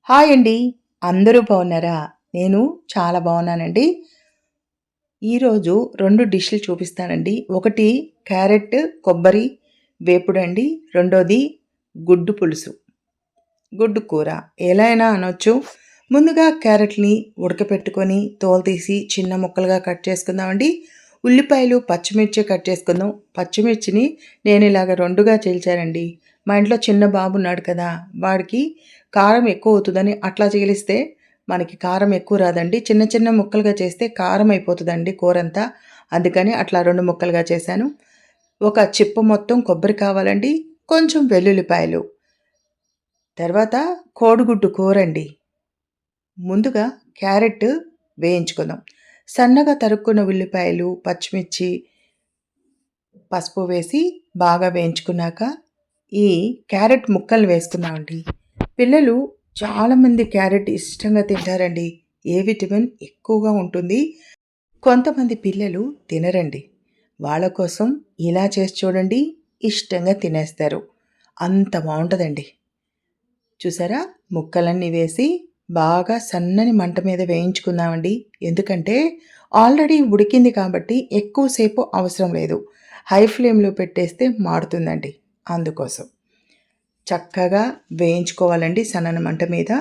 Hi అండి. అందరూ బాగున్నారా? నేను చాలా బాగున్నానండి. ఈరోజు 2 డిష్‌లు చూపిస్తానండి. ఒకటి క్యారెట్, కొబ్బరి వేపుడండి. రెండోది గుడ్డు పులుసు, గుడ్డు కూర ఎలా అయినా అనొచ్చు. ముందుగా క్యారెట్‌ని ఉడకపెట్టుకొని తోలు తీసి చిన్న ముక్కలుగా కట్ చేసుకుందామండి. ఉల్లిపాయలు, పచ్చిమిర్చి కట్ చేసుకుందాం. పచ్చిమిర్చిని నేను ఇలాగ 2గా చీల్చానండి. మా ఇంట్లో చిన్న బాబు ఉన్నాడు కదా! వాడికి కారం ఎక్కువ అవుతుందని అట్లా చీలిస్తే మనకి కారం ఎక్కువ రాదండి. చిన్న చిన్న ముక్కలుగా చేస్తే కారం అయిపోతుందండి కూరంతా. అందుకని అట్లా 2 ముక్కలుగా చేశాను. ఒక చిప్ప మొత్తం కొబ్బరి కావాలండి. కొంచెం వెల్లుల్లిపాయలు. తర్వాత కోడిగుడ్డు కూరండి. ముందుగా క్యారెట్ వేయించుకుందాం. సన్నగా తరుక్కున్న ఉల్లిపాయలు, పచ్చిమిర్చి, పసుపు వేసి బాగా వేయించుకున్నాక ఈ క్యారెట్ ముక్కలు వేసుకున్నామండి. పిల్లలు చాలామంది క్యారెట్ ఇష్టంగా తింటారండి. ఏ విటమిన్ ఎక్కువగా ఉంటుంది. కొంతమంది పిల్లలు తినరండి. వాళ్ళ కోసం ఇలా చేసి చూడండి, ఇష్టంగా తినేస్తారు. అంత బాగుంటుందండి. చూసారా? ముక్కలన్నీ వేసి బాగా సన్నని మంట మీద వేయించుకుందామండి. ఎందుకంటే ఆల్రెడీ ఉడికింది కాబట్టి ఎక్కువసేపు అవసరం లేదు. హై ఫ్లేమ్లో పెట్టేస్తే మాడుతుందండి. అందుకోసం చక్కగా వేయించుకోవాలండి సన్నని మంట మీద.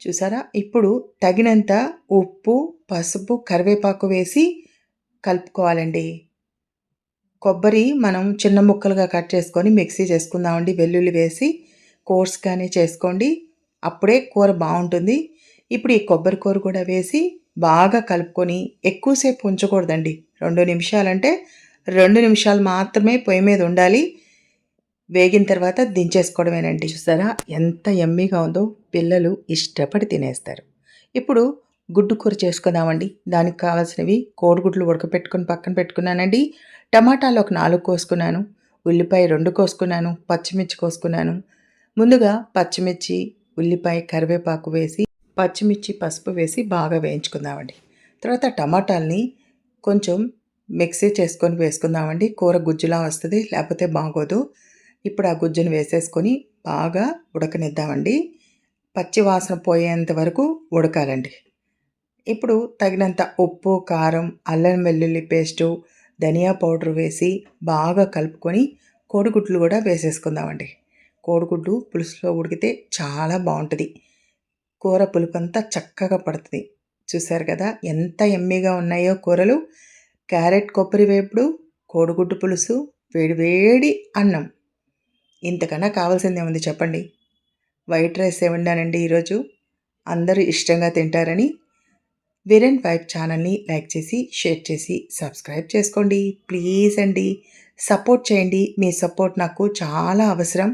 చూసారా? ఇప్పుడు తగినంత ఉప్పు, పసుపు, కరివేపాకు వేసి కలుపుకోవాలండి. కొబ్బరి మనం చిన్న ముక్కలుగా కట్ చేసుకొని మిక్సీ చేసుకుందామండి. వెల్లుల్లి వేసి కోర్స్గానే చేసుకోండి. అప్పుడే కూర బాగుంటుంది. ఇప్పుడు ఈ కొబ్బరి కూర కూడా వేసి బాగా కలుపుకొని ఎక్కువసేపు ఉంచకూడదండి. 2 నిమిషాలంటే 2 నిమిషాలు మాత్రమే పొయ్యి మీద ఉండాలి. వేగిన తర్వాత దించేసుకోవడమేనండి. చూసారా ఎంత యమ్మీగా ఉందో? పిల్లలు ఇష్టపడి తినేస్తారు. ఇప్పుడు గుడ్డు కూర చేసుకుందామండి. దానికి కావాల్సినవి కోడిగుడ్లు ఉడకపెట్టుకొని పక్కన పెట్టుకున్నానండి. టమాటాలు ఒక 4 కోసుకున్నాను. ఉల్లిపాయ 2 కోసుకున్నాను. పచ్చిమిర్చి కోసుకున్నాను. ముందుగా పచ్చిమిర్చి, ఉల్లిపాయ, కరివేపాకు వేసి పచ్చిమిర్చి, పసుపు వేసి బాగా వేయించుకుందామండి. తర్వాత టమాటాలని కొంచెం మిక్సీ చేసుకొని వేసుకుందామండి. కూర గుజ్జులా వస్తుంది, లేకపోతే బాగోదు. ఇప్పుడు ఆ గుజ్జును వేసేసుకొని బాగా ఉడకనిద్దామండి. పచ్చి వాసన పోయేంత వరకు ఉడకాలండి. ఇప్పుడు తగినంత ఉప్పు, కారం, అల్లం వెల్లుల్లి పేస్టు, ధనియా పౌడర్ వేసి బాగా కలుపుకొని కోడిగుడ్లు కూడా వేసేసుకుందామండి. కోడిగుడ్డు పులుసులో ఉడికితే చాలా బాగుంటుంది. కూర పులుపంతా చక్కగా పడుతుంది. చూసారు కదా ఎంత యమ్మీగా ఉన్నాయో కూరలు. క్యారెట్ కొబ్బరి వేపుడు, కోడిగుడ్డు పులుసు, వేడి అన్నం. ఇంతకన్నా కావాల్సిందేముంది చెప్పండి. వైట్ రైస్ వండానండి ఈరోజు. అందరూ ఇష్టంగా తింటారని. వీరెన్ వైఫ్ ఛానల్ని లైక్ చేసి, షేర్ చేసి, సబ్స్క్రైబ్ చేసుకోండి. ప్లీజ్ అండి, సపోర్ట్ చేయండి. మీ సపోర్ట్ నాకు చాలా అవసరం.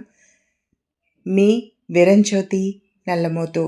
మీ విరంజ్యోతి నల్లమోతు.